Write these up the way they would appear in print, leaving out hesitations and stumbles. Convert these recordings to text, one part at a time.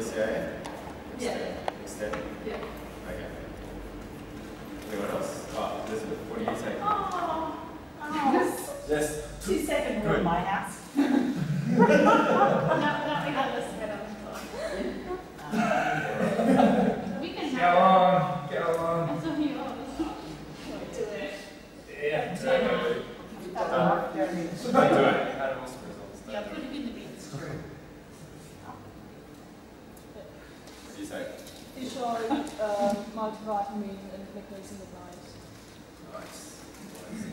BCAA? Yeah. Extend? Yeah. Okay. Anyone else? Oh, Elizabeth, what do you take? Oh. Yes. 2 second rule in my house. No, we got this head on. We can have Go on, go on. That's what you always do it. Yeah. Do it. Yeah, put it in the beans. What do you say? Fish oil, multivitamin and magnesium at night. Nice.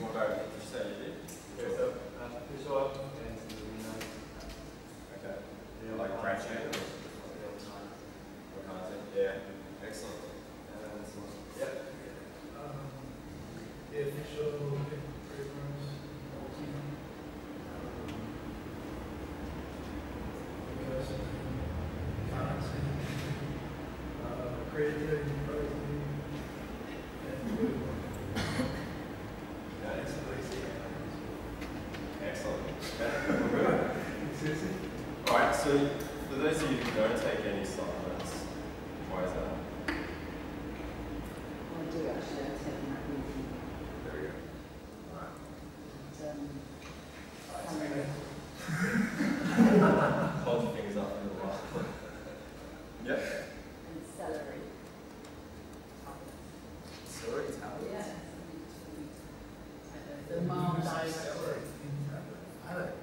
What about what did you say you did? Yeah, so fish oil and some amino. Okay. Like branch out or what kind of thing? Yeah. Excellent. And some, Yep. Yeah, fish oil, fragrance, creatine, protein, and food. Nice. Excellent. Susie? Alright, so for those of you who don't take any supplements, why is that? I do actually, I take magnesium. There we go. Alright. Hold your fingers up in the wall. Yep. And celery. Celery tablets? Yeah. The mild diet. Celery. I don't.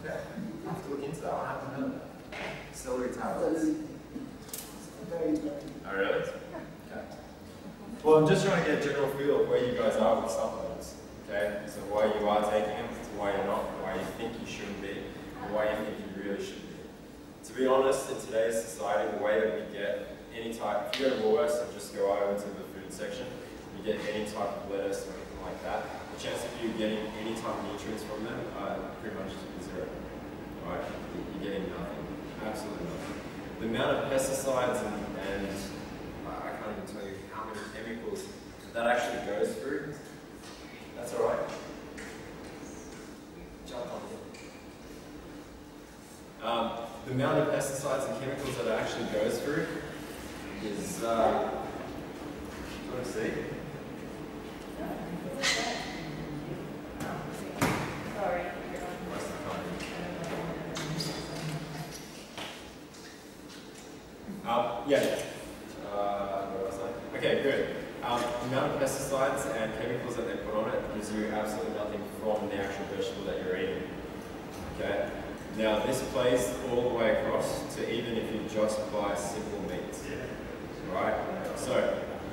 Okay. I have to look into that one. I haven't heard of that. Celery tablets. Very good. Oh, really? Okay. Well, I'm just trying to get a general feel of where you guys are with supplements. Okay? So why you are taking them, why you're not, why you think you shouldn't be, and why you think you really should be. To be honest, in today's society, the way that we get any type, if you go to Woolworths and just go over to the food section, you get any type of lettuce or anything like that, the chance of you getting any type of nutrients from them are pretty much zero. Right? You're getting nothing. Absolutely nothing. The amount of pesticides and I can't even tell you how many chemicals that actually goes through. That's alright. Jump on it. The amount of pesticides and chemicals that it actually goes through is, do you want to see? Sorry. Yeah. What was that? Okay, good. The amount of pesticides and chemicals that they put on it gives you absolutely nothing from the actual vegetable that you're eating. Okay? Now, this plays all the way across to even if you just buy simple meats. Right? So,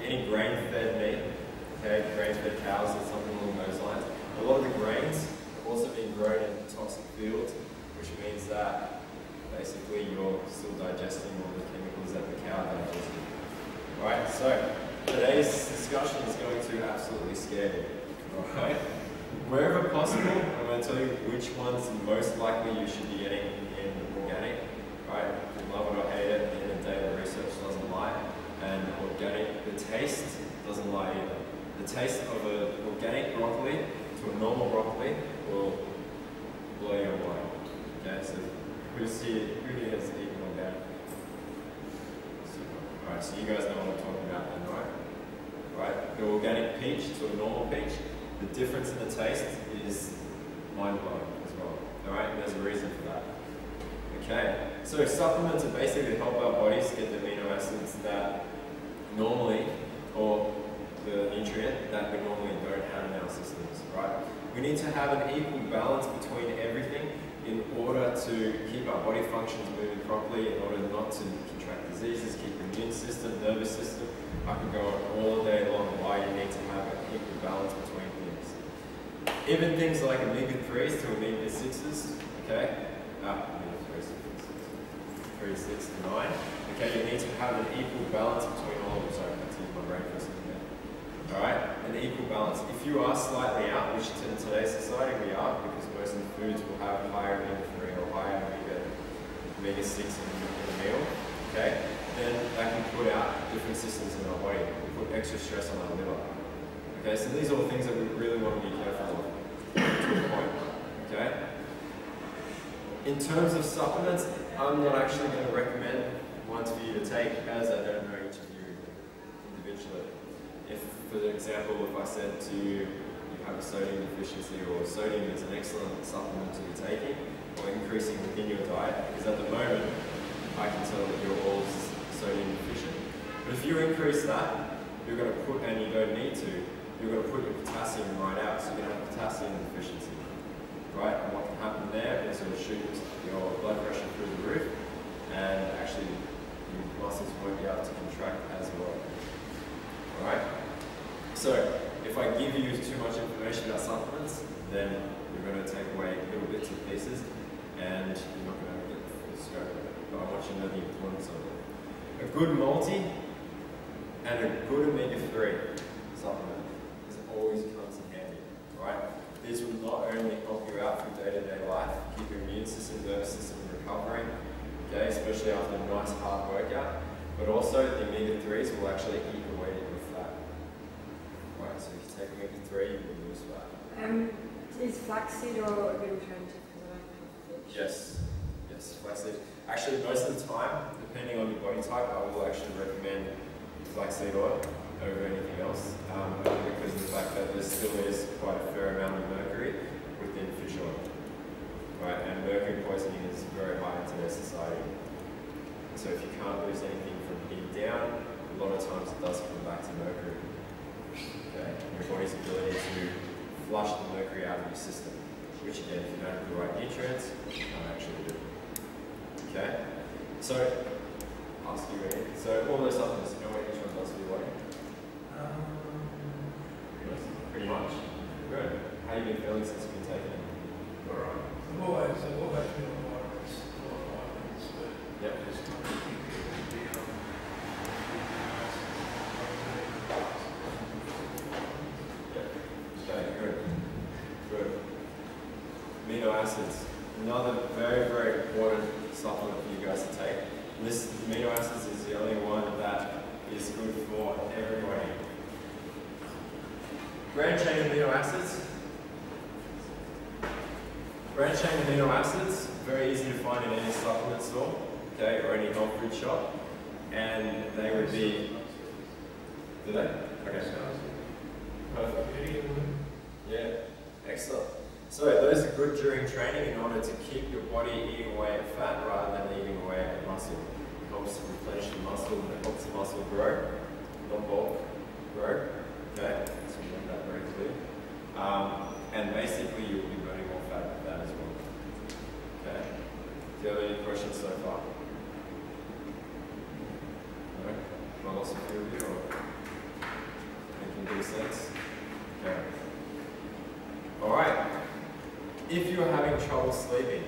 any grain-fed meat, okay, grain-fed cows or something along those lines, a lot of the grains have also been grown in toxic fields, which means that basically you're still digesting all the chemicals that the cow digests. Right, so today's discussion is going to absolutely scare you. Alright? Wherever possible, I'm going to tell you which ones most likely you should be getting in organic. Right? Love it or hate it, at the end of the day the research doesn't lie. And organic, the taste doesn't lie either. The taste of an organic broccoli to a normal broccoli will blow your mind. Okay, so who here has eaten organic? Super. Alright, so you guys know what I'm talking about then, right? Right, the organic peach to a normal peach, the difference in the taste is mind-blowing as well. Alright, and there's a reason for that. Okay, so supplements are basically to help our bodies get the amino acids that normally, or the nutrient that we normally don't have in our systems, right? We need to have an equal balance between everything in order to keep our body functions moving properly, in order not to contract diseases, keep the immune system, nervous system. I could go on all day long why you need to have an equal balance between things. Even things like omega-3s to omega-6s, okay? Omega-3s, 3, 6, 9. Okay, you need to have an equal balance between all of them. Sorry, that's in my brain for a second. Alright, an equal balance. If you are slightly out, which in today's society we are, because most of the foods will have higher omega-3 or higher omega-6 in the meal, okay, then that can put out different systems in our body. We put extra stress on our liver. Okay, so these are all things that we really want to be careful of to a point. Okay? In terms of supplements, I'm not actually going to recommend ones for you to take, as I don't know each of you individually. If, for example, if I said to you, you have a sodium deficiency, or sodium is an excellent supplement to be taking, or increasing within your diet, because at the moment, I can tell that you're all sodium deficient. But if you increase that, you're going to put, and you don't need to, you're going to put your potassium right out, so you're going to have potassium deficiency. Right? And what can happen there is it'll shoot your blood pressure through the roof, and actually your muscles won't be able to contract as well. Alright? So, if I give you too much information about supplements, then you're going to take away little bits and pieces, and you're not going to get the full scope of it. But I want you to know the importance of it. A good multi and a good omega-3 supplement is always comes in handy. Right? These will not only help you out through day-to-day life, keep your immune system, nervous system recovering, okay, especially after a nice hard workout, but also the omega-3s will actually eat away at your fat. Right, so if you take omega-3, you will lose fat. Is flaxseed or a good alternative? Because I don't have fish. Yes, yes, flaxseed. Actually, most of the time, depending on your body type, I will actually recommend flaxseed oil over anything else, because of the fact that there still is quite a fair amount of mercury within fish oil. Right, and mercury poisoning is very high in today's society. So if you can't lose anything from here down, a lot of times it does come back to mercury. Okay, your body's ability to flush the mercury out of your system, which again, if you don't have the right nutrients, you can't actually do. Okay, so ask you again. So all those supplements, you know what each one does for your body? Pretty much. Good. How have you been feeling since you've been taking it? Alright. I've always been on vitamins, a lot of vitamins, but Yep. just kind of keep it Okay, good. Good. Amino acids. Another very, very important supplement for you guys to take. And this amino acids is the only one that is good for everybody. Branched chain amino acids. Branched chain amino acids, very easy to find in any supplement store, okay, or any health food shop. And they would be, do they? Okay. Perfect. Yeah, excellent. So those are good during training in order to keep your body eating away at fat rather than eating away at muscle. It helps replenish the muscle, and it helps the muscle grow, not bulk, grow. Okay, so we make that very clear. And basically you will be burning more fat with that as well. Okay. Do you have any questions so far? No? Have I lost a few of you or making good sense? Okay. Alright. If you're having trouble sleeping,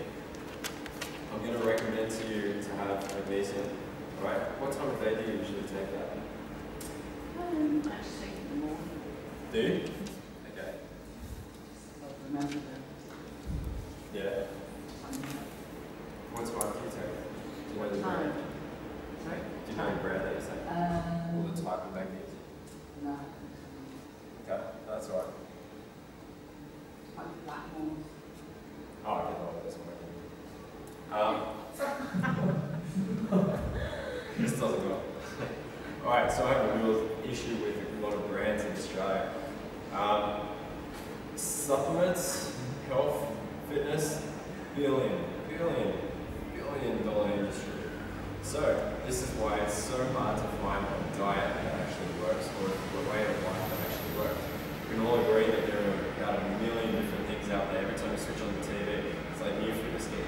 I'm going to recommend to you to have magnesium. Alright, what time of day do you usually take that? Actually, in the morning. Do you? Okay. I'll remember that. Yeah. What time do you take it? Do you know the Time. brand? Sorry? Do you know the brand that you take? Or the type of magnesium? No. Okay, that's alright. Like Blackmore. Oh, I didn't know that was this doesn't go. Alright, so I have a real issue with a lot of brands in Australia. Supplements, health, fitness, billion dollar industry. So, this is why it's so hard to find a diet that actually works or a way of life that actually works. We can all agree that there are about a million different things out there. Every time you switch on the TV, it's like new fitness gear,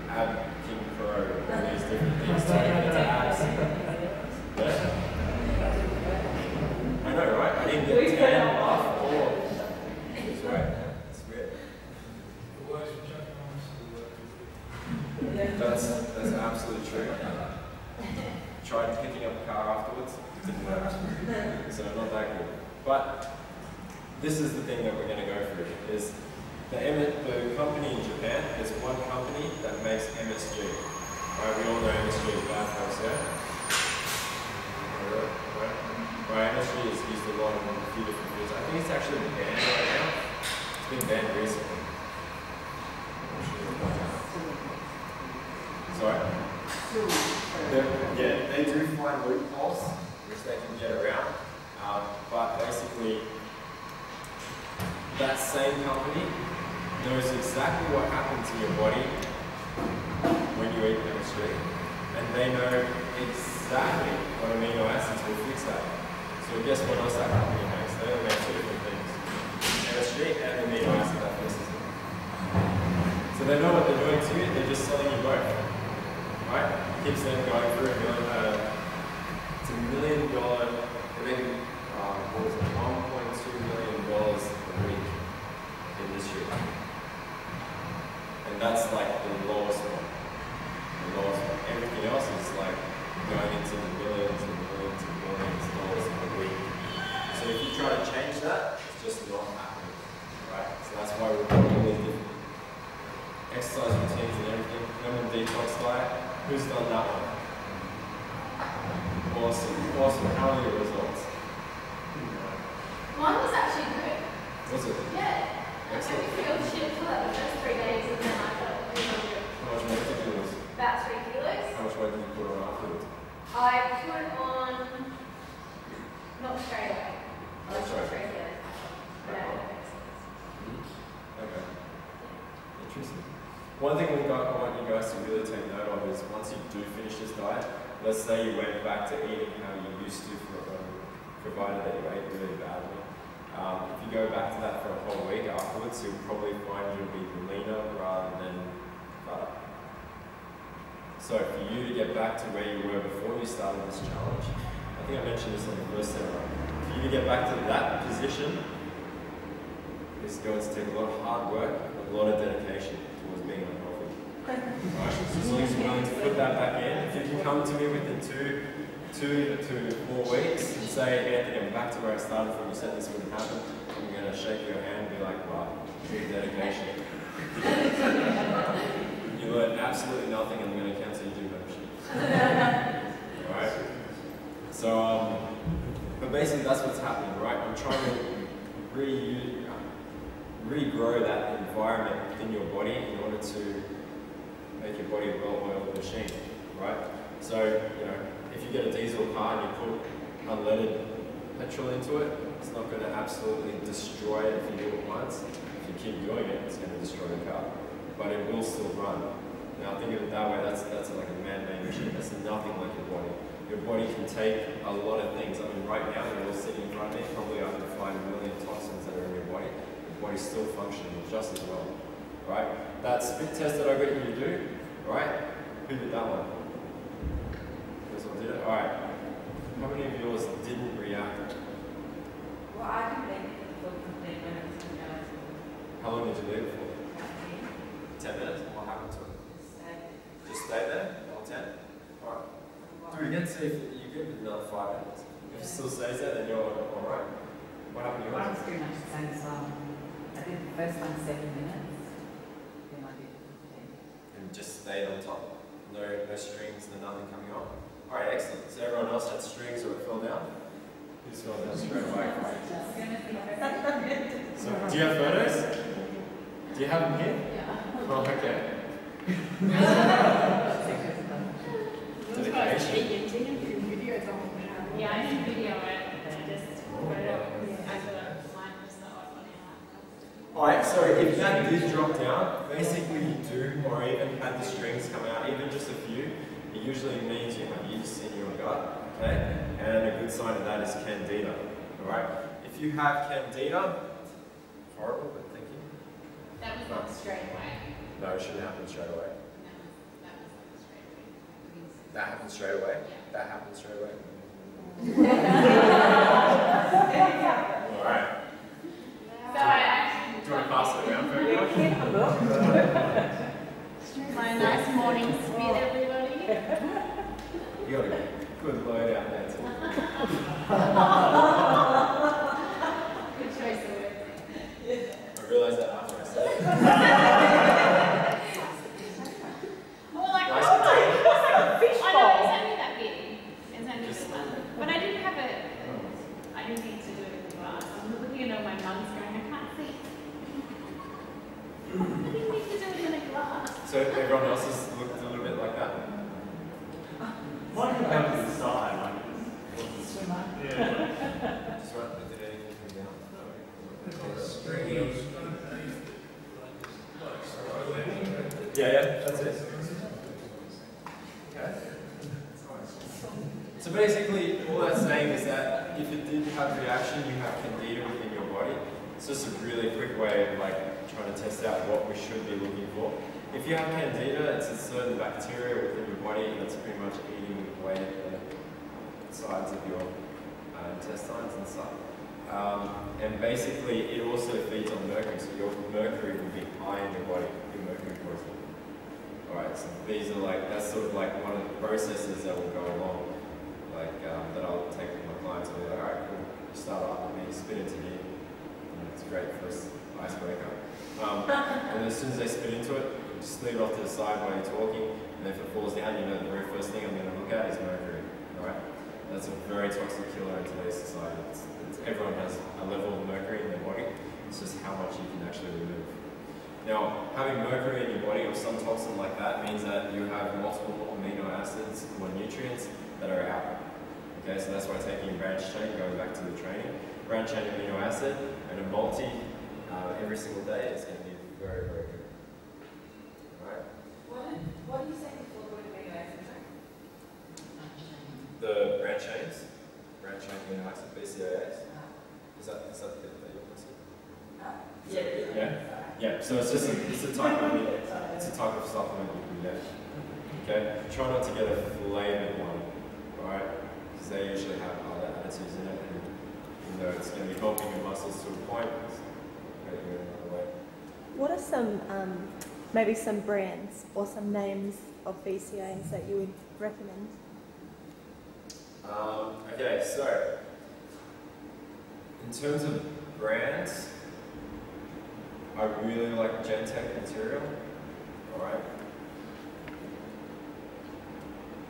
ab King Pro, all these different things turning into abs. Yeah. I know, right? I didn't get tan, buff, or it's right. It's weird. That's absolutely true. Tried picking up a car afterwards, didn't work. So not that good. But this is the thing that we're going to go through, is the company in Japan, there's one company that makes MSG. Right, we all know MSG is bad for us, yeah? Right, MSG is used a lot in a few different foods. I think it's actually banned right now. It's been banned recently. Sorry? still. Yeah, they do find loopholes which they can get around, but basically that same company knows exactly what happens to your body when you eat chemistry, and they know exactly what amino acids will fix that. So guess what else that company makes? They only make two different things: chemistry and amino acid that fixes it. So they know what they're doing to you, they're just selling you both. Right? Keeps them going through it's $1 million, they're making what was it, $1.2 million a week in this year. And that's like the lowest one. The lowest one. Everything else is like going into the millions and millions and millions of dollars a week. So if you try to change that, it's just not happening. Right? So that's why we've got all these different exercise routines and everything. Lemon detox diet. Who's done that one? Awesome. Awesome. How are your results? Mine was actually good. Was it? Yeah. Excellent. I feel shit for like the first 3 days and then I felt really good. How much weight did you lose? About 3 kilos. How much weight did you put on afterwards? I put on, not straight away. I was That's right. straight away. Yeah. Okay. Interesting. One thing I want you guys to really take note of is once you do finish this diet, let's say you went back to eating how you used to, provided that you ate really badly. If you go back to that for a whole week afterwards, you'll probably find you'll be leaner rather than fatter. So for you to get back to where you were before you started this challenge, I think I mentioned this on the first seminar, for you to get back to that position, it's going to take a lot of hard work, a lot of dedication towards being unhealthy. Right? So as long as you're willing to put that back in, if you can come to me within 2 to 4 weeks and say, Anthony, I'm back to where I started from, you said this wouldn't happen, I'm going to shake your hand and be like, wow, good dedication. You learned absolutely nothing and I'm going to cancel your gym membership. Alright? So, but basically that's what's happening, right? I'm trying to regrow that environment within your body in order to make your body a well-oiled machine, right? So, you know, if you get a diesel car and you put unleaded petrol into it, it's not going to absolutely destroy it if you do it once. If you keep doing it, it's going to destroy the car. But it will still run. Now think of it that way, that's like a man-made machine. That's nothing like your body. Your body can take a lot of things. I mean, right now, you're all sitting in front of me, probably up to 5 million toxins that are in your body. Your body's still functioning just as well, right? That spit test that I got you to do, right? Who did that one? This one did it? Alright. How many of yours didn't react? Well, I didn't leave it for the complete when it was going to go. How long did you leave it for? 10 minutes? What happened to it? Just stay there? All 10? Alright. Do it again, see if you give it another 5 minutes. If it still stays there, then you're alright. What happened to Mine yours? was pretty much the same as well. I did the first one 7 minutes, then I did 15. And just stayed on top. No strings, no nothing coming on. Alright, excellent. So everyone else had strings or it fell down? Who's fell down straight away? So, do you have photos? Do you have them here? Yeah. Oh, okay. Dedication. Yeah, I didn't video it. I just put it up as a line was not funny. Alright, so if that did drop down, basically you do, or even had the strings come out, even just a few, it usually means you have yeast in your gut, okay? And a good sign of that is candida, alright? If you have candida, horrible, but thank you. That was not straight away. No, it shouldn't happen straight away. That was not straight away. That happened straight away? Yeah. That happened straight away? Alright. So I actually Do you want to pass it around for everyone? my nice morning spit, everybody. You got a good load out there too. Good choice of words. I realised that after I said it. Well, like, Nice oh my, potato. I know, it's only that big. It's only this one. But I didn't have a Yeah, that's it. Okay. So basically, all that's saying is that if it did have reaction, you have candida within your body. It's just a really quick way of like trying to test out what we should be looking for. If you have candida, it's a certain bacteria within your body that's pretty much eating away at the sides of your intestines and stuff. And basically, it also feeds on mercury, so your mercury will be high in your body, your mercury poisoning. Alright, so these are like, that's sort of like one of the processes that will go along, like that I'll take with my clients. I'll be like, alright, cool, you start off with me, spit into here. It's a great first icebreaker. And as soon as they spit into it, just leave it off to the side while you're talking, and if it falls down, you know the very first thing I'm going to look at is mercury. Alright? That's a very toxic killer in today's society. Everyone has a level of mercury in their body. It's just how much you can actually remove. Now, having mercury in your body or some toxin like that means that you have multiple amino acids or nutrients that are out. Okay, so that's why taking branched chain, going back to the training, branched chain amino acid and a multi every single day is going to be very, very good. Alright? What do you say before the amino acids? The branched chains, branched chain amino acid, BCAAs. Is that the bit that you're considering? Yeah. So it's just it's a type of supplement you can get. Okay. Try not to get a flavored one, alright? Because they usually have other additives in it, and you know it's going to be helping your muscles to a point. It's going to go another way. What are some maybe some brands or some names of BCAAs that you would recommend? Okay, so in terms of brands, I really like Gentech material, alright?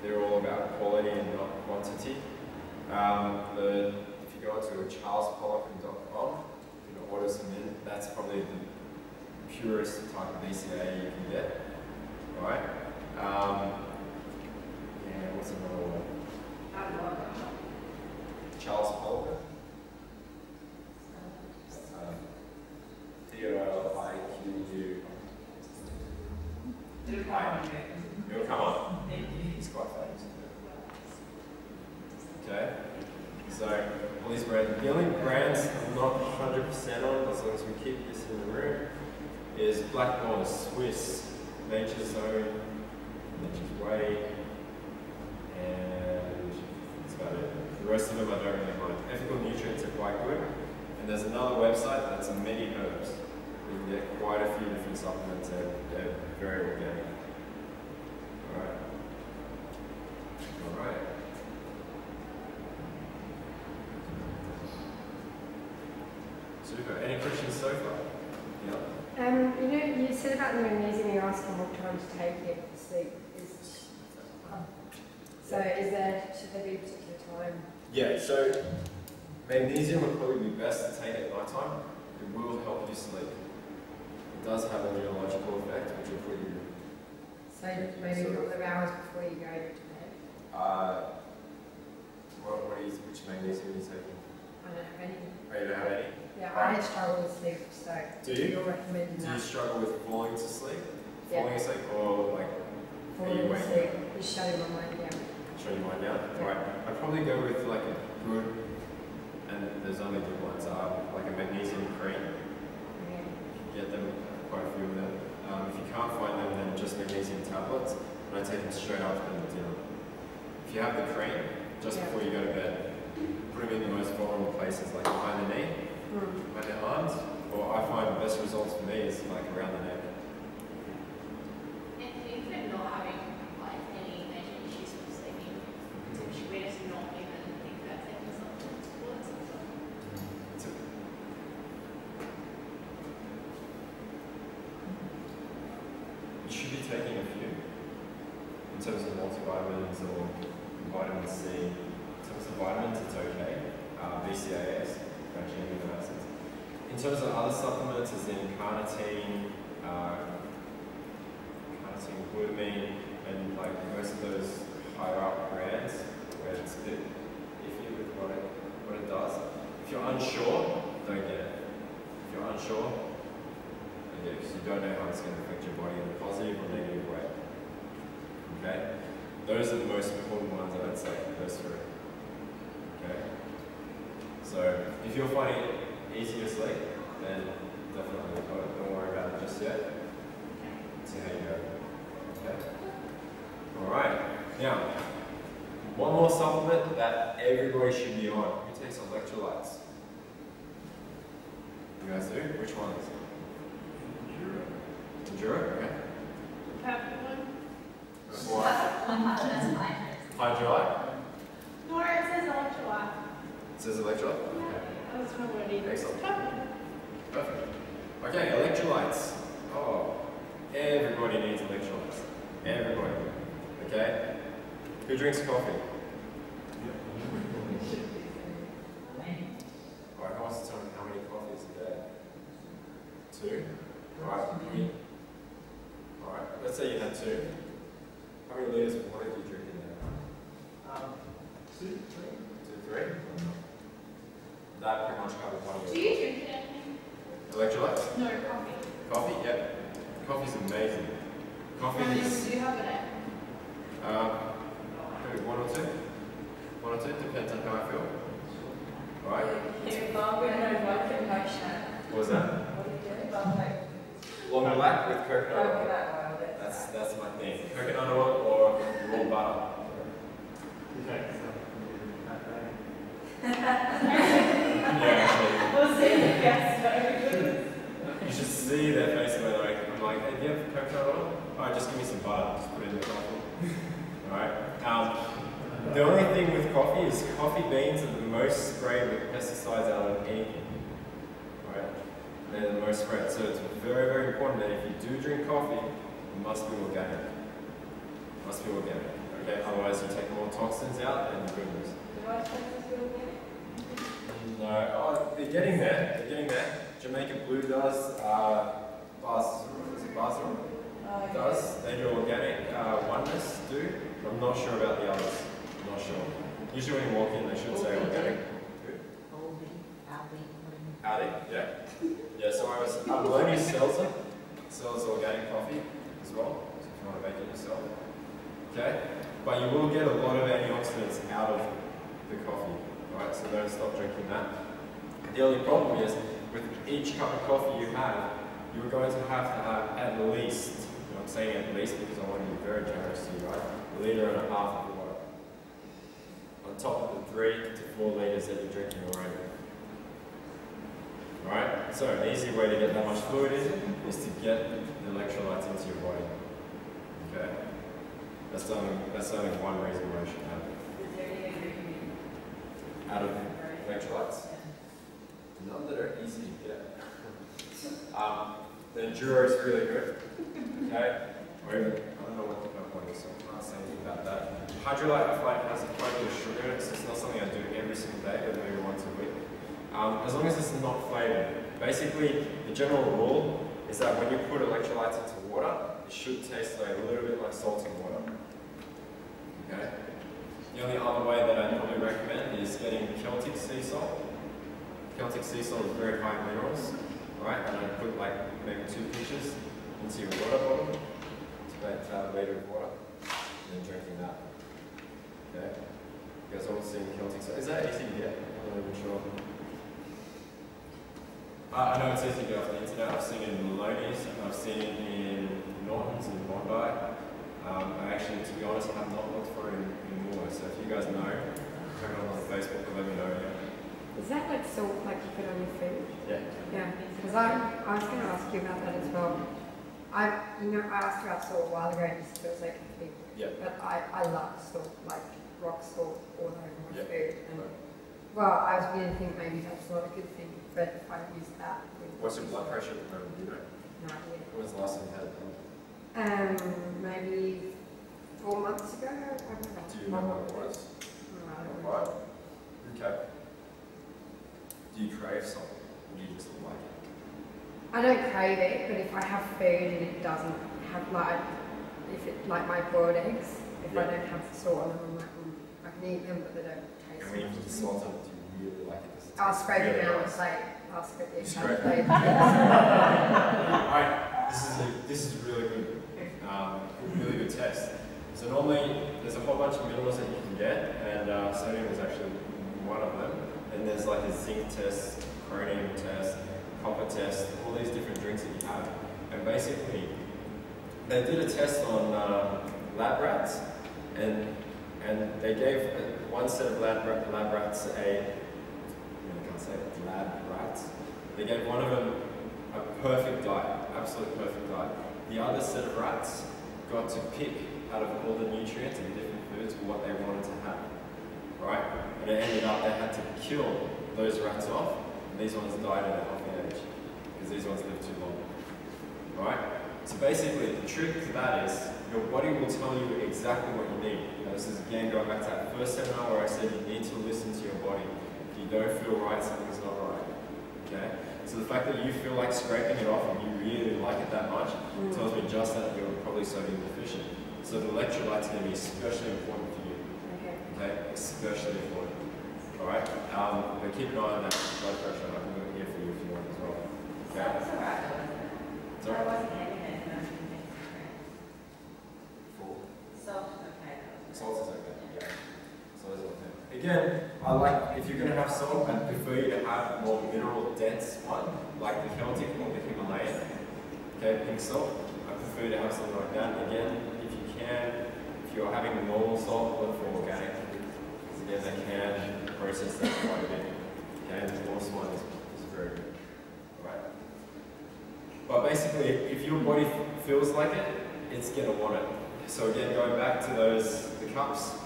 They're all about quality and not quantity. If you go to charlespolitan.com, you know, order some in, that's probably the purest type of BCAA you can get, alright? And what's another one? Charles Polka. T-O-L-I-Q-U. It'll come on. It's quite famous. Okay. So, all these brands. The only brands I'm not 100% on, as long as we keep this in the room, is Blackmore, Swiss, Nature's Own, Nature's Way, and that's about it. The rest of them I don't really mind. Ethical Nutrients are quite good. And there's another website that's Medi Herbs. You can get quite a few different supplements. They're very organic. Alright. Alright. Super. Any questions so far? Yeah. You know, you said about the magnesium, you're asking what time to take it for sleep. So should there be a particular time? Yeah, so magnesium would probably be best to take at night time. It will help you sleep. It does have a neurological effect, which will put you... So maybe a couple of hours before you go to bed? Which magnesium are you taking? I don't have any. Oh, you don't have any? Yeah, I struggle with sleep, so do you? you're recommending Do that. you struggle with falling to sleep? Yeah. Falling asleep, or like... Falling asleep, just shutting my mind down. Shut your mind down? Yeah. Right. I'd probably go with like a good, and there's only good ones, like a magnesium cream. Yeah. Get them, quite a few of them. If you can't find them, then just magnesium tablets, and I take them straight after dinner. If you have the cream, just before you go to bed, put them in the most vulnerable places, like behind the knee, behind the arms, or I find the best results for me is like around the neck. And if we're not having like any major issues with sleeping, should we just not even think about taking supplements for it? You should be taking a few in terms of multivitamins or vitamin C. In terms of vitamins, it's okay. BCAAs, branched chain amino acids. In terms of other supplements, as in carnitine, glutamine, and like most of those higher up brands, where it's a bit iffy with what it does. If you're unsure, don't get it. If you're unsure, don't because you don't know how it's going to affect your body in a positive or negative way. Okay? Those are the most important ones, I would say, those three. Okay? So, if you're finding it easy to sleep, then definitely don't worry about it just yet. See how you go. Okay? Alright, now, one more supplement that everybody should be on. Who takes electrolytes? You guys do? Which ones? Enduro? Okay. Purple one. What? That's fine. Hydrolyte? No, it says electrolyte. It says electrolyte? Okay. That's not what it is. Excellent. Perfect. Okay, electrolytes. Oh, everybody needs electrolytes. Everybody. Okay? Who drinks coffee? Alright, who wants to tell me how many coffees a day? 2? Alright, alright, let's say you had 2. How many litres of water do you drink in there? 2, 3. 2, 3? That pretty much covers one of Do your you drink anything? electrolytes? No, coffee. Coffee? Yep. Coffee's amazing. Coffee How many is... do you have a day? Maybe 1 or 2? 1 or 2, depends on how I feel. Alright? What was that? Long black with coconut oil. That's my thing. Coconut oil or raw butter. Yeah, actually. You should see their face when I'm like, hey, do you have coconut oil? Alright, just give me some butter. Just put it in the coffee. Alright? The only thing with coffee is coffee beans are the most sprayed with pesticides out of anything. Alright? They're the most sprayed. So it's very, very important that if you do drink coffee, it must be organic. It must be organic. Okay? Otherwise you take more toxins out and goodness. No, oh, they're getting there. They're getting there. Jamaica Blue does. Is it Basil? Does. They do organic. Oneness do. I'm not sure about the others. I'm not sure. Usually when you walk in, they should say organic. Aldi, yeah. Yeah, so I was. Maloney sells them. Sells organic coffee as well. So if you want to make it yourself. Okay? But you will get a lot of antioxidants out of the coffee. Right? So don't stop drinking that. The only problem is, with each cup of coffee you have, you're going to have at least, I'm saying at least because I want to be very generous to you, right? 1.5 liters of water. On top of the 3 to 4 litres that you're drinking already. Alright? So an easy way to get that much fluid in is to get the electrolytes into your body. Okay? That's only one reason why you should have it. Out of electrolytes? None that are easy to get. The Enduro is really good. Okay? Or even, I don't know what the point is, so I can't say anything about that. Hydrolyte, I find, has quite a bit of sugar in it, so it's not something I do every single day, but maybe once a week. As long as it's not flavored. Basically, the general rule is that when you put electrolytes into water, it should taste like a little bit like salty water. Okay? The only other way that I'd probably recommend is getting Celtic sea salt. Celtic sea salt is very high in minerals, right? And I'd put like maybe 2 pinches into your water bottle. It's about 1 litre of water, and then drinking that. Okay? You guys all seen Celtic salt? Is that easy to get? I'm not even sure. I know it's easy to get off the internet. I've seen it in Maloney's, I've seen it in Norton's and Bondi. I actually, to be honest, have not looked for it in more. So if you guys know, check it on Facebook and let me know. Yeah. Is that like salt like you put on your food? Yeah. Yeah, because I was going to ask you about that as well. I asked about salt a while ago and it feels like a big, but I love salt, like rock salt all over my food. And, well, I was beginning to think maybe that's not a good thing, but if I use that. What's your blood pressure at the moment? Do you know? No idea. When was the last time you had it done? Maybe 4 months ago. I don't know. Do you know what it was? No, I don't know. Right. Okay. Do you crave something? Or do you just like it? I don't crave it, but if I have food and it doesn't have like my boiled eggs, if I don't have the salt on them, I'm like, I can eat them, but they don't taste. And when you put the salt on it, do you really like it? I'll spread really them out, nice. like ask at the It's end. great. Alright, this is really good. Really good test. So normally there's a whole bunch of minerals that you can get, and sodium is actually one of them. And there's like a zinc test, chromium test, copper test, all these different drinks that you have. And basically, they did a test on lab rats, and they gave one set of lab rats they gave one of them a perfect diet, absolute perfect diet. The other set of rats got to pick out of all the nutrients and different foods what they wanted to have, right? And it ended up they had to kill those rats off, and these ones died at a healthy age, because these ones lived too long, right? So basically, the trick to that is your body will tell you exactly what you need. You know, this is again going back to that first seminar where I said you need to listen to your body. If you don't feel right, something's not right. Okay? So the fact that you feel like scraping it off and you really like it that much tells me just that you're probably sodium deficient. So the electrolyte's going to be especially important for you. Okay? Especially important. Alright? But keep an eye on that blood pressure, and I can do it here for you if you want as well. Okay? That's alright. It's alright. I wasn't having it, and I didn't think Full. Salt is okay. Salt is okay, yeah. Salt is okay. Again, I like, if you're going to have salt, I prefer you to have more mineral dense one, like the Celtic or the Himalayan. Okay, pink salt. I prefer you to have something like that. Again, if you can, if you're having normal salt, look for organic. Because again, they can process that quite a bit. Okay, the coarse one is very good. Alright. But basically, if your body feels like it, it's going to want it. So again, going back to the cups,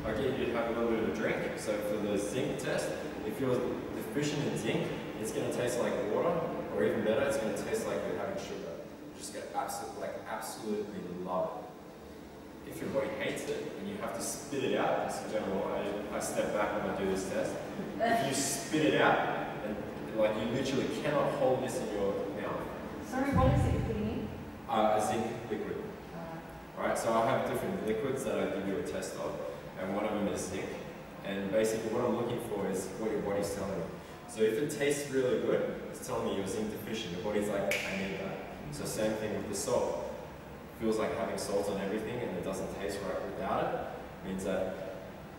I get you to have a little bit of a drink. So for the zinc test, if you're deficient in zinc, it's going to taste like water, or even better, it's going to taste like you're having sugar. You're just going to absolutely love it. If your body hates it and you have to spit it out, that's in general, I step back when I do this test. If you spit it out, and like you literally cannot hold this in your mouth. Sorry, what is it putting in? A zinc liquid. Right, so I have different liquids that I give you a test of, and one of them is zinc. And basically what I'm looking for is what your body's telling you. So if it tastes really good, it's telling me you're zinc deficient. Your body's like, I need that. So same thing with the salt. Feels like having salt on everything and it doesn't taste right without it, means that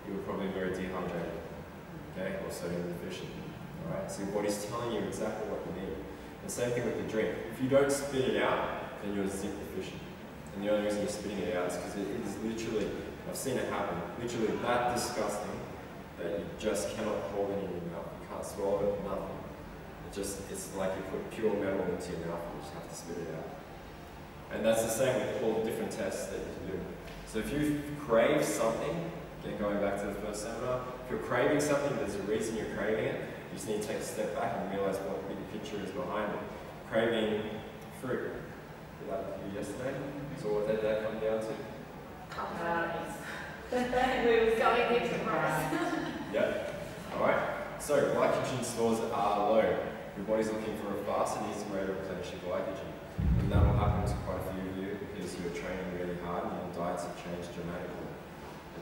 you're probably very dehydrated, okay, or sodium deficient. Alright, so your body's telling you exactly what you need. And same thing with the drink. If you don't spit it out, then you're zinc deficient. And the only reason you're spitting it out is because it is literally, I've seen it happen, literally that disgusting that you just cannot hold it in your mouth. You can't swallow it, nothing. It's like you put pure metal into your mouth and you just have to spit it out. And that's the same with all the different tests that you can do. So if you crave something, again going back to the first seminar, if you're craving something, there's a reason you're craving it. You just need to take a step back and realize what the big picture is behind it. Craving fruit. Did that with you yesterday? So what did that come down to? We were going into price. Yeah. Alright. So glycogen stores are low. Your body's looking for a fast and easy way to replenish your glycogen. And that will happen to quite a few of you because you're training really hard and your diets have changed dramatically.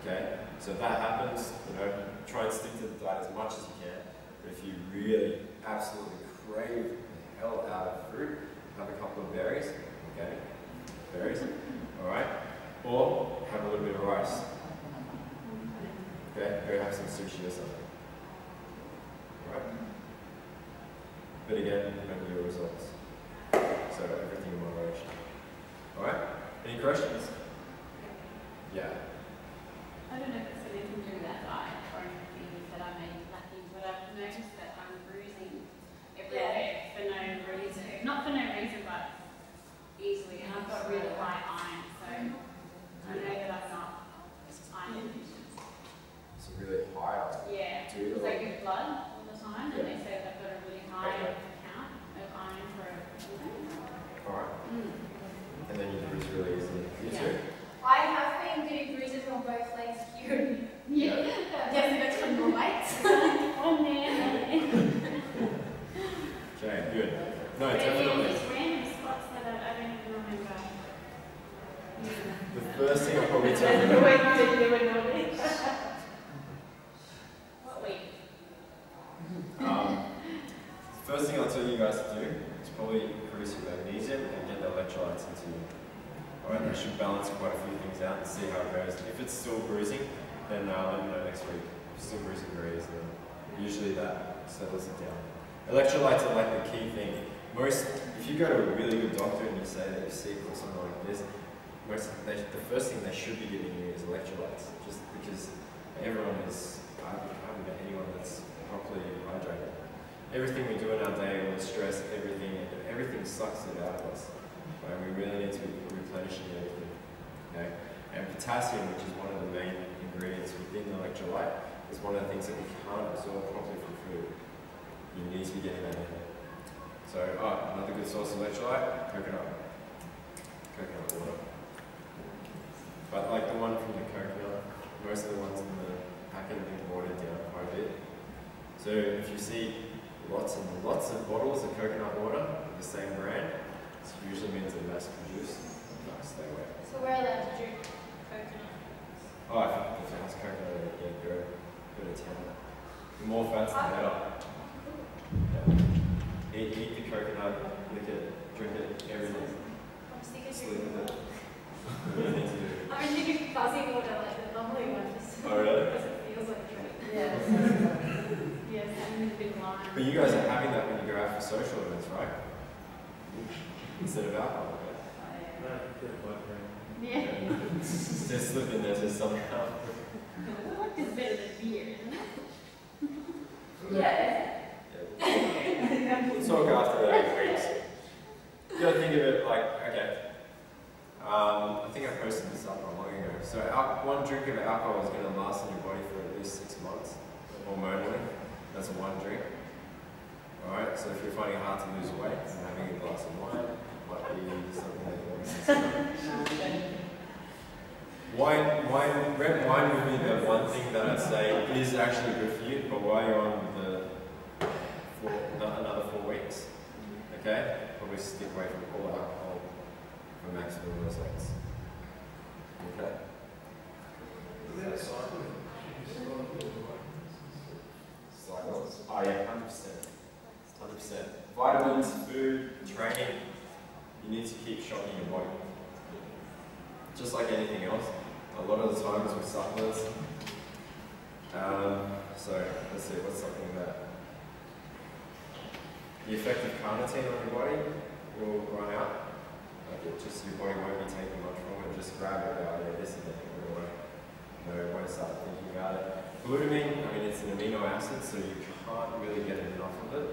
Okay? So if that happens, you know, try and stick to the diet as much as you can. But if you really absolutely crave the hell out of fruit, have a couple of berries. Okay? Berries. Alright? Or have a little bit of rice. Okay? Go have some sushi or something. Alright? But again, remember your results. So everything in moderation. Alright? Any questions? Yeah. I don't know if it's anything to do with that diet or anything that I may be lacking, but I've noticed that I'm bruising everywhere for no reason. Not for no reason, but easily. And I've got really high iron, so I know that I'm not iron deficient. So really high. Yeah, because I give blood all the time, and they say that I've got a really high count of iron for a woman. Alright. And then you bruise really easily. You too? I have been getting bruises on both legs cured it goes. If it's still bruising, then let me know next week. If it's still bruising very easily, usually that settles it down. Electrolytes are like the key thing. If you go to a really good doctor and you say that you're sick or something like this, the first thing they should be giving you is electrolytes, just because everyone is, I haven't met anyone that's properly hydrated. Everything we do in our day, all the stress, everything sucks it out of us. Right? We really need to be replenishing everything. Okay? And potassium, which is one of the main ingredients within the electrolyte, is one of the things that we can't absorb properly from food. You need to be getting that in there. So, another good source of electrolyte, coconut water. But like the one from the coconut, most of the ones in the packet have been watered down quite a bit. So if you see lots and lots of bottles of coconut water of the same brand, it usually means they're mass produced. No, stay away. So we're allowed to drink coconut? Oh, if it has coconut, yeah, go to town. The more fats, the better. Yeah. Eat the coconut, lick it, drink it, everything. I'm sick of Sleep drinking with it. water. What do you need to do? I'm drinking fuzzy water like the lovely one. Oh, really? Because it feels like a drink. Yes. Yes, having a big lime. But you guys are having that when you go out for social events, right? Instead of alcohol, right? Yeah. Just slip in there just somehow. I like this better than beer, isn't it? Yeah. We'll talk after that, please. You gotta think of it like, okay. I think I posted this up not long ago. So one drink of alcohol is going to last in your body for at least 6 months, hormonally. That's one drink. Alright, so if you're finding it hard to lose weight, and having a glass of wine might be something that you want to consider. Red wine would be the one thing that I'd say is actually good for you, but while you're on another 4 weeks, okay, probably stick away from all alcohol for maximum results. Okay? Cycles. Oh yeah, 100%. 100%. Vitamins, food, training, you need to keep shocking your body. Just like anything else, a lot of the times with supplements, so let's see, what's something that the effect of carnitine on your body will run out. Like your body won't be taking much from it, just grab it out, yeah, this and that, it won't start thinking about it. Glutamine, I mean, it's an amino acid, so you can't really get enough of it,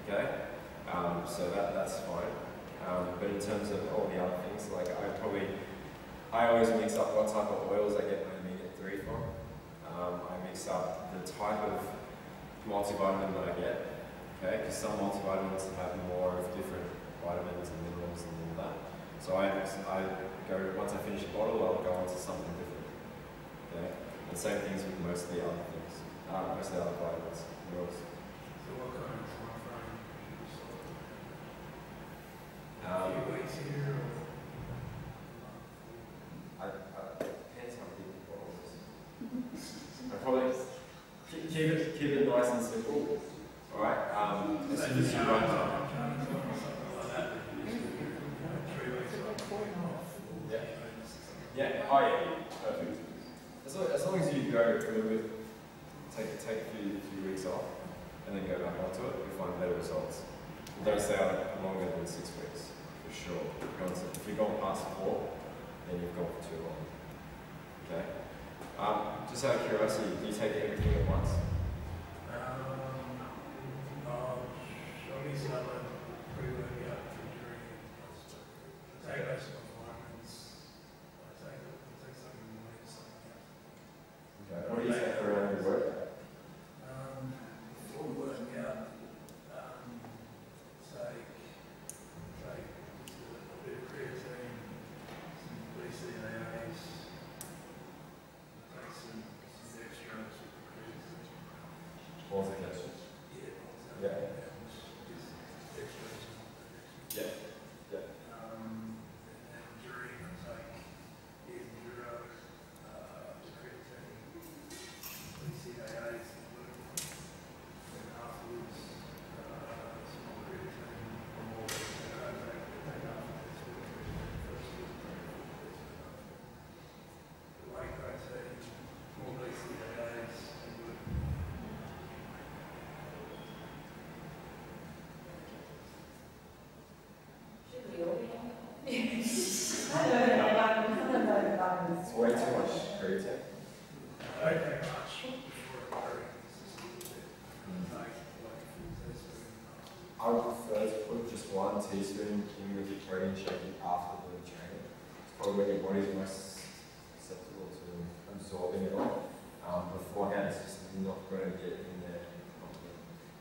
okay? So that's fine. But in terms of all the other things, like I always mix up what type of oils I get my omega-3 from. I mix up the type of multivitamin that I get, okay? Because some multivitamins have more of different vitamins and minerals and all that. So I go, once I finish a bottle, I'll go on to something different, okay? And same things with most of the other things, most of the other vitamins, minerals. So what kind of time frame Um, a few weeks here or depends how big the bottle is. I probably keep it nice and simple. All right. As soon as you run out. Yeah. Yeah. Oh yeah. Perfect. As long as you go a little bit, take a few weeks off, and then go back onto it, you'll find better results. Don't stay on it longer than 6 weeks, for sure. If you've gone past 4, then you've gone for too long. Okay? Just out of curiosity, do you take everything at once? Show me some pre-workout during I take most of my vitamins. I take something in the morning, something else. Okay. What do you take around your workout? Before workout, take a bit of creatine, some BCAAs, take some dextrose with the creatine. Multiplication. Yeah. Yeah. Okay, much before protein's just a little bit like foods I would prefer to put just 1 teaspoon in with your protein shake after the training. It's probably when your body's most susceptible to absorbing it all. Beforehand, it's just not going to get in there.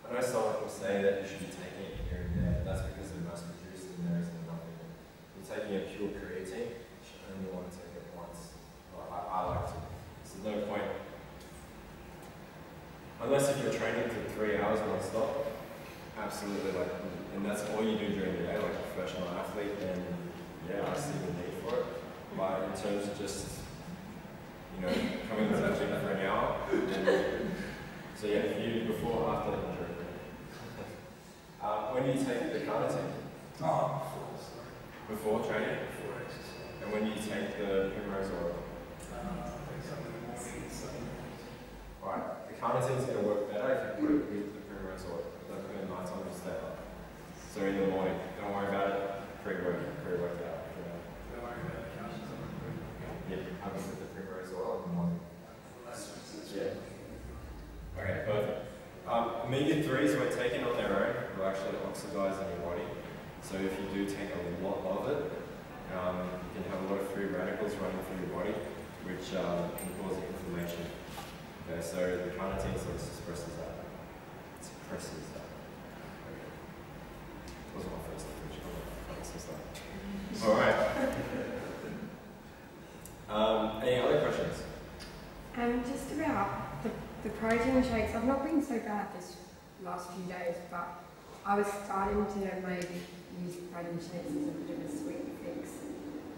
I know someone will say that you should be taking it here and there. That's because the mass produced in there isn't enough in it. You're taking a pure creatine, you should only want to take it once. I like to. So there's no point. Unless if you're training for 3 hours non-stop, absolutely, like, and that's all you do during the day, like a professional athlete, then yeah, I see the need for it. But in terms of just, you know, coming to the gym for an hour, then, so yeah, if you before, after, during. When do you take the carnitine? Oh, before, sorry. Before training? Before exercise. And when do you take the primrose oil? I think some in the morning and some in the evening. Right, the carnitine's going to work better if you put it with the primrose oil. Don't put it at night time instead. So in the morning, don't worry about it, pre-workout. Don't worry about the couches on the room. Yeah, have it with the primrose oil in the morning. Yeah. Okay, perfect. Omega-3s when taken on their own will actually oxidize in your body. So if you do take a lot of it, you can have a lot of free radicals running through your body, which can cause inflammation. Okay, so the carnitine sort of suppresses that. Wasn't my first language. Alright. Any other questions? Just about the protein shakes. I've not been so bad this last few days, but I was starting to maybe use protein shakes as a bit of a sweet fix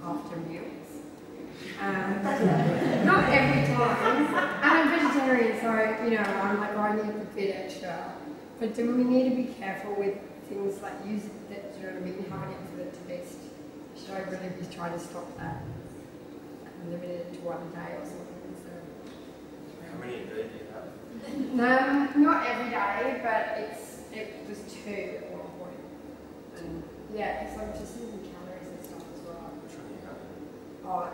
after meals. Not every time. And I'm vegetarian, so you know I'm like, I need a bit extra. But do we need to be careful with things like use that, you know what I mean, having it for the taste? Should I really be trying to stop that and limit it to 1 day or something? So. How many a day do you have? No, not every day, but it was 2 at one point. And yeah, because I'm just using calories and stuff as well. Which one do you have? Oh,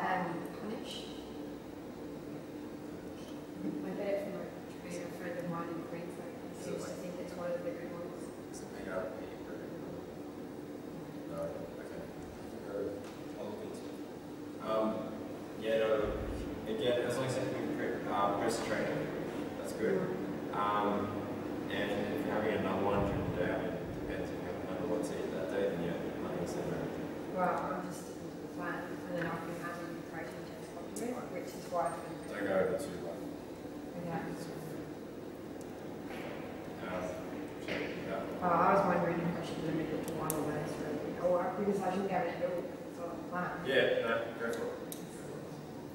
punish. I get it from a friend of mine in Queensland. He seems to think it's one of the good ones. Is it made out of meat or no? Okay. I'll look into it. Yeah, no, again, as long as you can post-training, that's good. And if you're having another one during the day, I mean, it depends if you have another one to eat that day, then yeah, nothing to say about it. Well, I'm just sticking to the plan, and then I've been having protein shakes on it, which is why I've been Don't go over too long. yeah. Yeah. I was wondering if I should limit it to 1 or less, really. Or because I shouldn't have it at all. It's on the plan. Yeah, no, go for it.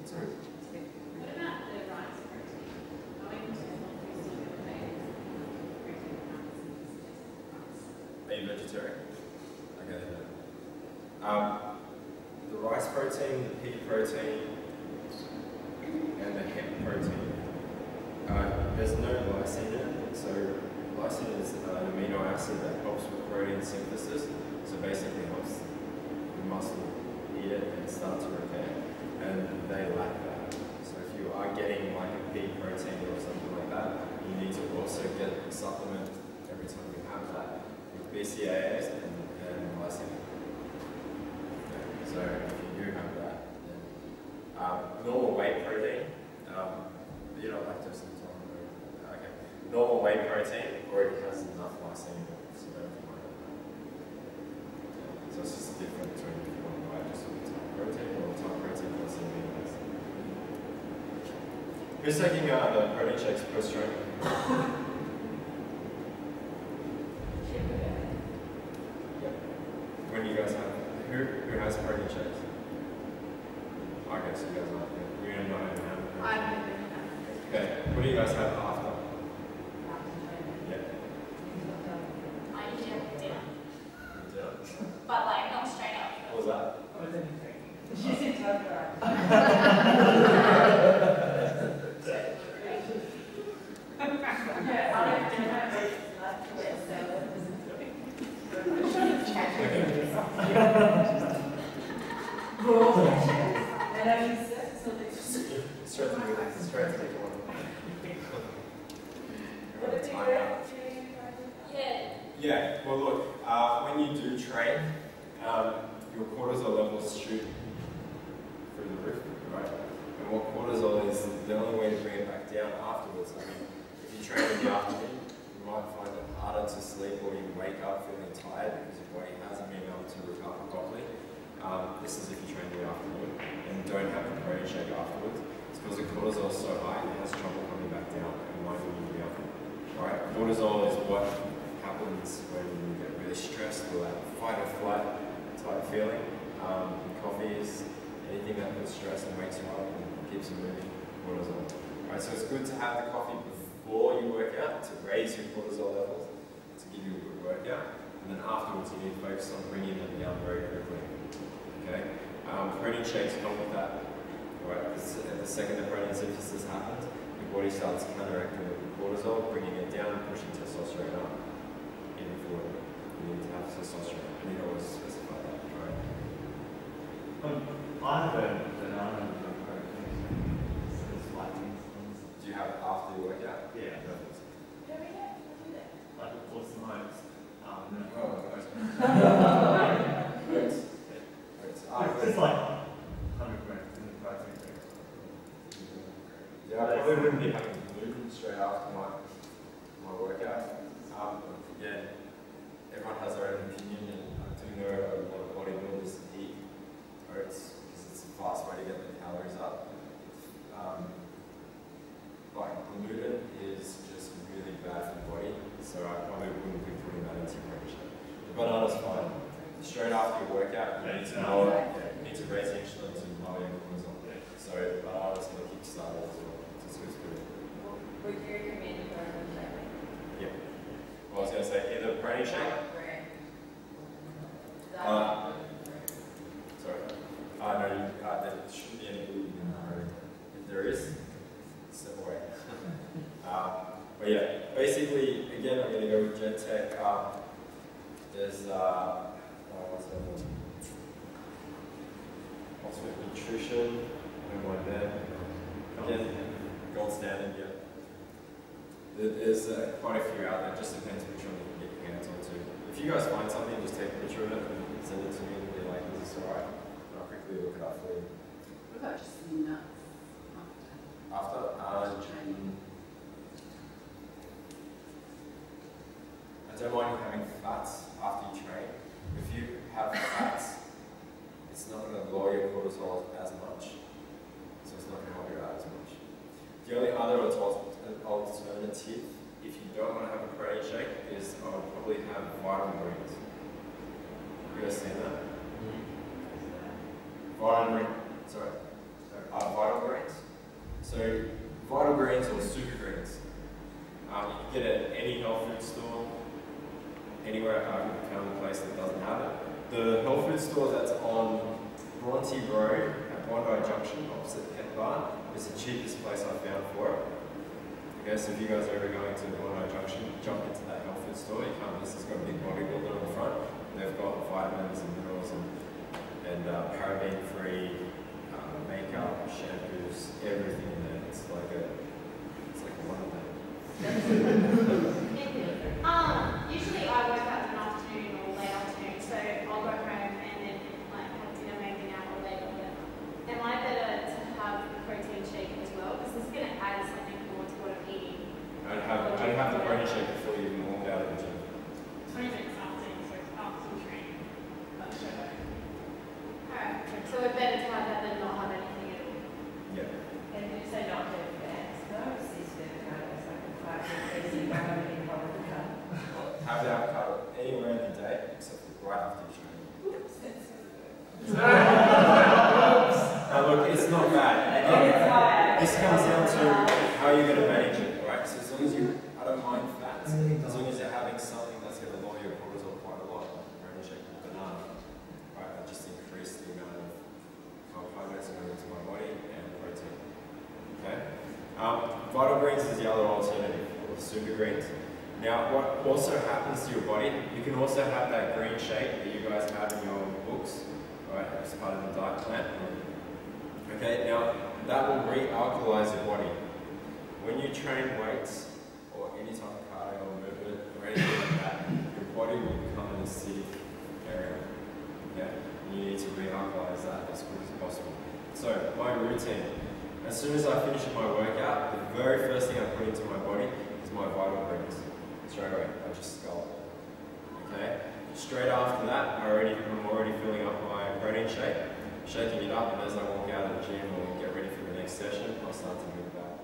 Sorry. What about the rice protein? Going to Are you vegetarian? Okay, then. The rice protein, the pea protein, and the hemp protein. There's no lysine in it, so lysine is an amino acid that helps with protein synthesis, so basically helps the muscle eat it and start to repair, and they lack that. So if you are getting like a pea protein or something like that, you need to also get a supplement every time you have that with BCAAs and lysine. Okay. So if you do have that, then normal whey protein, you don't lactose intolerant. Okay. Normal whey protein already has enough lysine in it, so don't worry about that. Yeah. So it's just different between if you want to buy just a top protein or top protein plus amino acid. Who's taking the protein shakes post-training? When you guys have, who has protein shakes? I guess you guys aren't. You're not even having it. Okay, what do you guys have after? Yeah. I usually have dinner, Yeah. but like not straight up. What was that? She said Straight to the one. time out. Yeah, well look, when you do train, your cortisol levels shoot through the roof, right? And what cortisol is the only way to bring it back down afterwards. I mean, if you train in the afternoon, you might find it harder to sleep or you wake up feeling tired because your body hasn't been able to recover properly. This is if you train in the afternoon and don't have the protein shake afterwards. It's because the cortisol is so high it has trouble coming back down and winding you down. Alright, cortisol is what happens when you get really stressed or that fight or flight type feeling. Coffee is anything that puts stress and wakes you up and keeps you moving, cortisol. Alright, so it's good to have the coffee before you work out to raise your cortisol levels, to give you a good workout, and then afterwards you need to focus on bringing them down very quickly. Okay? Protein shakes come with that. Right? The second the protein synthesis happens, your body starts counteracting with the cortisol, bringing it down and pushing testosterone up. Even for you need to have testosterone. You need to always specify that, right? I have a banana with protein. It's like things. Do you have it after your workout? Yeah. Perfect. Like it puts the most. It's just like 100 grams in the protein shake. Yeah, I probably wouldn't be having gluten straight after my workout. Again, everyone has their own opinion, and I do know a lot of bodybuilders eat oats because it's a fast way to get the calories up. Like gluten is just really bad for the body, so I probably wouldn't be putting that into your protein shake. The banana's fine. Straight after your workout, you need to raise the insulin to lower your cortisol. So banana's going to kickstart it as well. It's good. Would you recommend a protein shake? Yeah. Well, I was going to say either protein shake. Sorry. No, there shouldn't be any gluten in protein. If there is, step away. But yeah, basically, again, I'm going to go with GenTech. There's what's that one? Ultimate Nutrition. I don't mind that. Again, gold standard, yeah. There's quite a few out there. It just depends which one you can get your hands on to. If you guys find something, just take a picture of it and send it to me and be like, is this alright? And I'll quickly look it up for you. What about just nuts After? training? I don't mind having fats after you train. If you have fats, it's not going to lower your cortisol as much. So it's not going to help you out as much. The only other alternative, if you don't want to have a protein shake, is I would probably have vitamin greens. You guys seen that? Vital greens. So vital greens or super greens. You can get it at any health food store, anywhere I can found a place that doesn't have it. The health food store that's on Bronte Road at Bondi Junction, opposite Pet Bar, is the cheapest place I found for it. Okay, so if you guys are ever going to Bondi Junction, jump into that health food store. You can't miss. It's got a big bodybuilder on the front. They've got vitamins and minerals and paraben-free makeup, shampoos, everything in there. It's like a wonderland. Usually I work out in the afternoon or late afternoon, so I'll go home and then like have dinner maybe an hour later or whatever. Am I better to have a protein shake as well? Because this is going to add something more to what I'm eating. I'd have the protein shake before you even walk out of the gym. 20 minutes after, so after training. That's straight away. Alright, so we're better to have that than not have anything at all. Yeah. And did you say not to have fats? No, it's these avocados, like the fat increasing by having avocado. Have the avocado anywhere in the day except for right after you train. Now look, it's not bad. Again, this comes down to how you're going to manage it, right? So as long as I don't mind fats, as long as you're having something that's going to lower your cortisol quite a lot, like protein shake and banana, right? I just increase the amount of carbohydrates going into my body and protein. Okay? Vital greens is the other alternative, or super greens. Now, what also happens to your body, you can also have that green shake that you guys have in your books, right, as part of the diet plan. Okay, now that will re-alkalize your body. When you train weights or any type of cardio acidic area. Okay? You need to realkalize that as quick as possible. So, my routine. As soon as I finish my workout, the very first thing I put into my body is my vital greens. Straight away, I just scull it. Okay? Straight after that, I'm already filling up my protein shake, shaking it up, and as I walk out of the gym or get ready for the next session, I'll start to move back.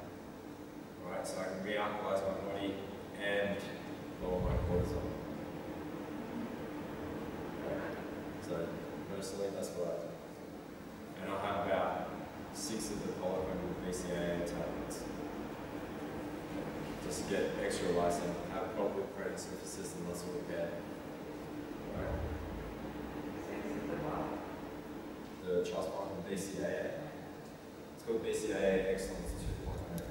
Alright, so I can realkalize my body and lower my cortisol. Okay. So, personally, that's what I do. And I'll have about 6 of the polyclonal BCAA tablets. Just to get extra lysine, have proper protein synthesis and muscle repair. Right. The Charles Parkin BCAA. It's called BCAA Excellence 2.0.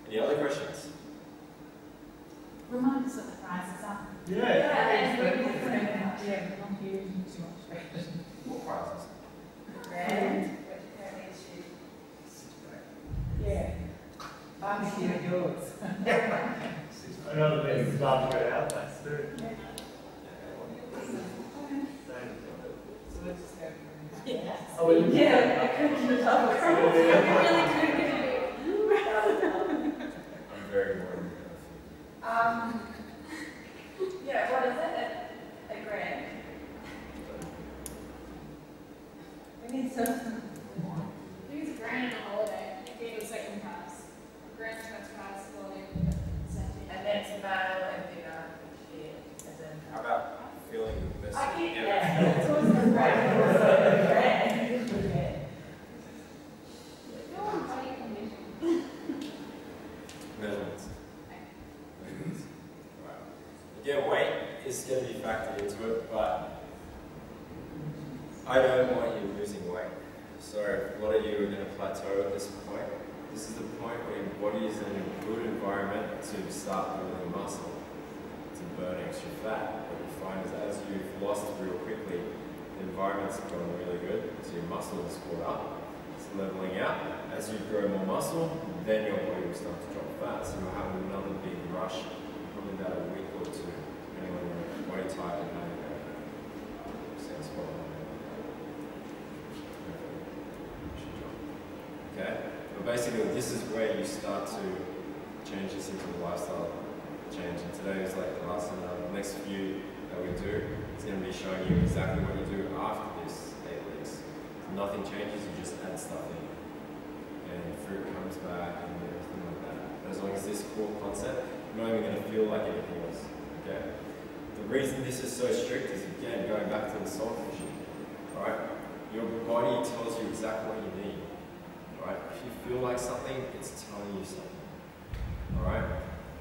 Any other questions? Remind us what the prices are. Yeah. Not using too much. What prizes? And yeah. I'm here yours. Another thing is not to go out, that's the. So let's just go for it. Yeah. Oh, well, Yeah, I couldn't keep up. I really couldn't. I'm very worried. Yeah, what is it? A grand? We need some. I think it's a grand and a holiday. If you do a second pass. A grand first pass, holiday, second. And that's male and female. Yeah, as in. How about feeling the best? I get ever? that. It's always a grand. You're on body condition. Measurements. Measurements. Right. Again, weight is going to be factored into it, but I don't want you losing weight. So a lot of you are going to plateau at this point. This is the point where your body is in a good environment to start building muscle, to burn extra fat. What you find is as you've lost real quickly, the environment's going really good, so your muscle is caught up, it's leveling out. As you grow more muscle, then your body will start to drop fat, so you'll have another big rush, probably about a week or two, depending on your body type and how you go. Sounds spot on. Okay? But basically, this is where you start to change this into a lifestyle change. And today is like the last and the next few that we do. It's going to be showing you exactly what you do after this 8 weeks. Nothing changes, you just add stuff in. And fruit comes back and everything like that. But as long as this core concept, you're not even going to feel like anything else. Okay? The reason this is so strict is, again, going back to the soul fishing. Alright? Your body tells you exactly what you need. Right? If you feel like something, it's telling you something. Alright?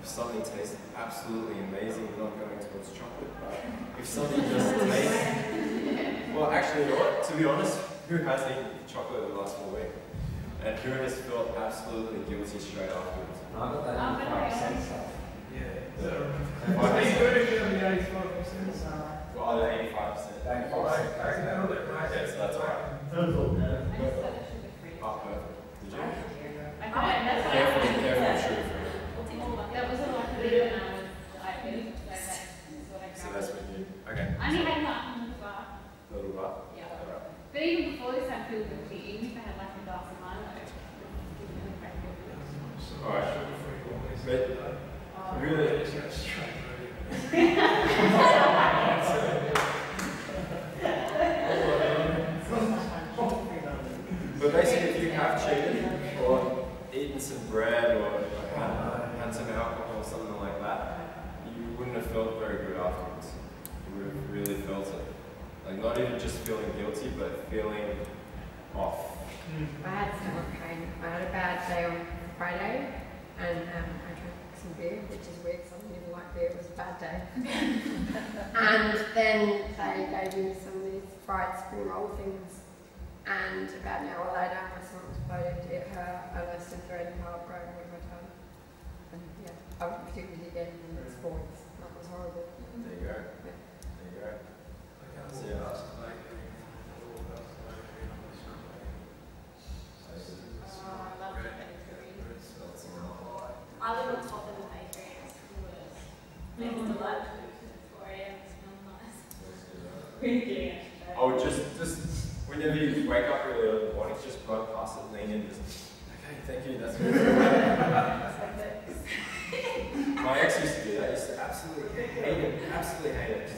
If something tastes absolutely amazing, not going towards chocolate, right? If something just tastes... Well, actually, you know what? To be honest, who has eaten chocolate in the last 4 weeks? And who has felt absolutely guilty straight afterwards? I got that 85% stuff. Yeah. If Are you I good if you have the 85%? well, the 85%. Yeah, so that's alright. Those all good. I just thought it should be free. Oh, perfect. Did you? I thought that's what I Careful, was. careful, sugar free. That was all I could do when I was diabetic, so that's what I So grabbed. that's what you... Okay. I only had that on the bar. Little bar? Yeah. Alright. But even before this, I feel guilty. Even if I had like a glass of wine, like, it would really crack me up. Alright. But really... But basically, if you have cheated or eaten some bread or had some alcohol or something like that, you wouldn't have felt very good afterwards. You would have really felt it. Like not even just feeling guilty, but feeling off. I had stomach pain. I had a bad day on Friday, and I drank some beer, which is weird because I don't even like beer. It was a bad day. And then they gave me some of these fried spring roll things. And about an hour later, my stomach was bloated. It hurt. I lost a thread and half growing with my tongue. And yeah, I wasn't particularly getting in the sports. That was horrible. There you go. Yeah. There you go. So, yeah. Oh, I love the pedigree. Smell some whenever you wake up really early in the morning, just run past it, lean in, just, okay, thank you, that's good. My ex used to do that. I used to absolutely hate it.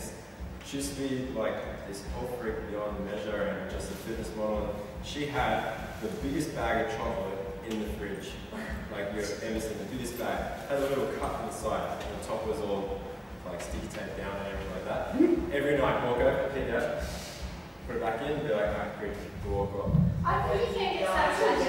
She used to be like this health freak beyond measure and just a fitness model. She had the biggest bag of chocolate in the fridge, like you've ever seen. The biggest bag had a little cut on the side, and the top was all like sticky tape down and everything like that. Every night, walk over, pick it up, put it back in, and be like, alright, good, walk off. I think you can get satisfaction.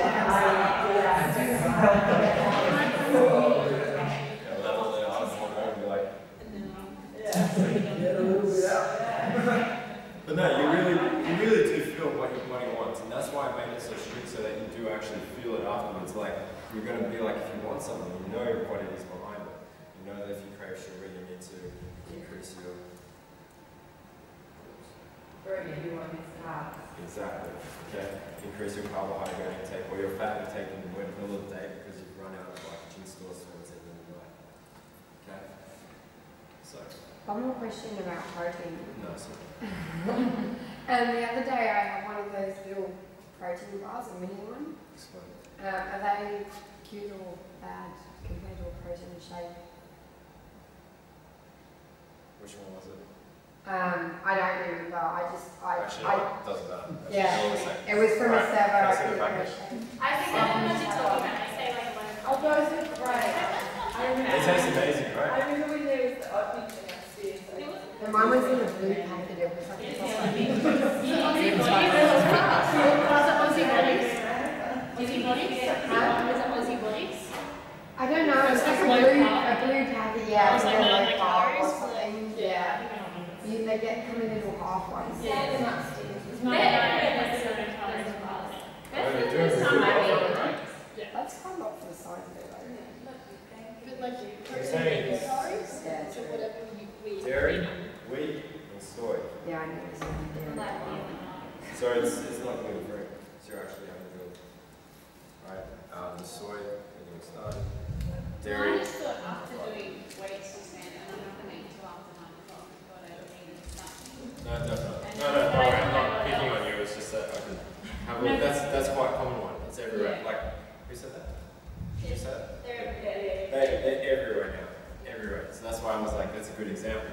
But no, you really do feel what your body wants, and that's why I made it so strict, so that you do actually feel it afterwards. Like you're going to be like, if you want something, you know what it is behind it. You know that if you crave sugar, you need to increase your. Exactly. Okay. Increase your carbohydrate intake or your fat intake in the middle of the day because you've run out of glycogen stores towards the end of the night. Okay. So. One more question about protein. No, sorry. The other day I had one of those little protein bars, a mini one. Explain. Are they good or bad compared to a protein shake? Which one was it? I don't remember. Actually, it doesn't matter. Yeah, it was from a server. I think I know what you're talking about. I say like one. Oh, those are great. They taste amazing, right? I remember when there was the opening thing upstairs. And mine was in a blue packet. It was like a I don't know. It's like a blue packet. Yeah, it was like a calories or something. Yeah. They get come in little half ones. Yeah, that's quite a lot for the size of it, though. but like You're saying Yeah, so whatever you eat. dairy, wheat, and soy. Yeah, I know. So it's not gluten free. So you're actually having good. Right? The soy, we're going to start. Dairy. I just thought after doing weights this man, and I'm not going to eat until after 9 o'clock, I've got to eat and stuff. No, definitely. No, I'm not picking on you. It's just that I can have a look. That's quite a common one. It's everywhere. Yeah. Like, who said that? Did you say that? They're They're everywhere now. Everywhere. So that's why I was like, that's a good example.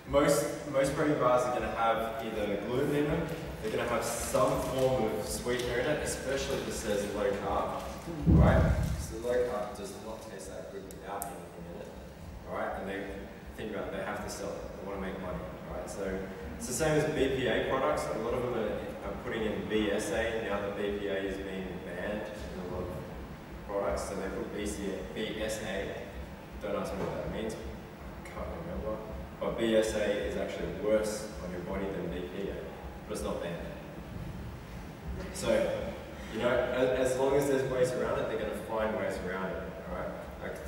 Most protein bars are going to have either gluten in them, they're going to have some form of sweetener in it, especially if it says low carb. Right? So low carb does not taste that good without anything in it. Alright? And they think about it, they have to sell it. They want to make money. Right? So it's the same as BPA products. A lot of them are putting in BSA. Now that BPA is being banned in a lot of products, so they put BSA. Don't ask me what that means. I can't remember. But BSA is actually worse on your body than BPA, but it's not banned. So, you know, as long as there's ways around it, they're going to find ways around it. All right.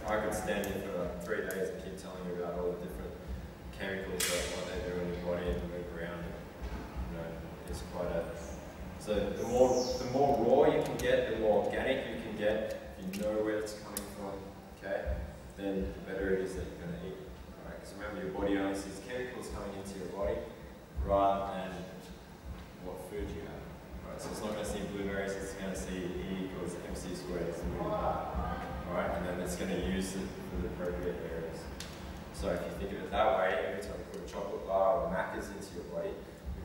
I could stand here for 3 days and keep telling you about all the different chemicals and what they do in your body and move around. You know, it's quite a. So the more raw you can get, the more organic you can get. If you know where it's coming from, okay, then the better it is that you're going to eat. Right? Because remember, your body only sees chemicals coming into your body rather than what food you have. Right? So it's not going to see blueberries; it's going to see E equals MC squared. It's going to be that. All right, and then it's going to use it for the appropriate areas. So if you think of it that way, every time you put a chocolate bar or Macca's into your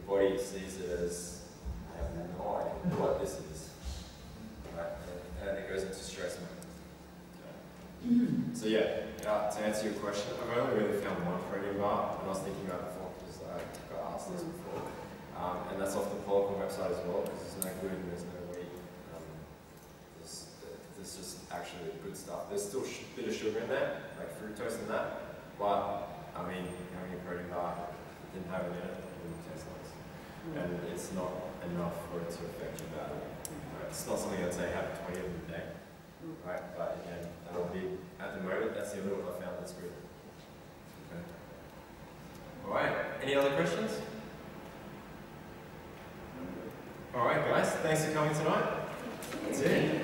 body sees it as, I have no idea what this is. Right? And it goes into stress mode. Okay. So yeah, to answer your question, I've only really found one protein bar, and I was thinking about it before because I got asked this before. And that's off the Polycom website as well, because there's no gluten, there's no wheat. There's just actually good stuff. There's still a bit of sugar in there, like fructose in that, but I mean, having a protein bar, didn't have it in it, it wouldn't taste nice. And it's not enough for it to affect you badly. Right? It's not something I'd say have 20 of them a day. Right? But again, that'll be, at the moment, that's the only one I found that's good. Okay. Alright, any other questions? Alright guys, thanks for coming tonight. That's it.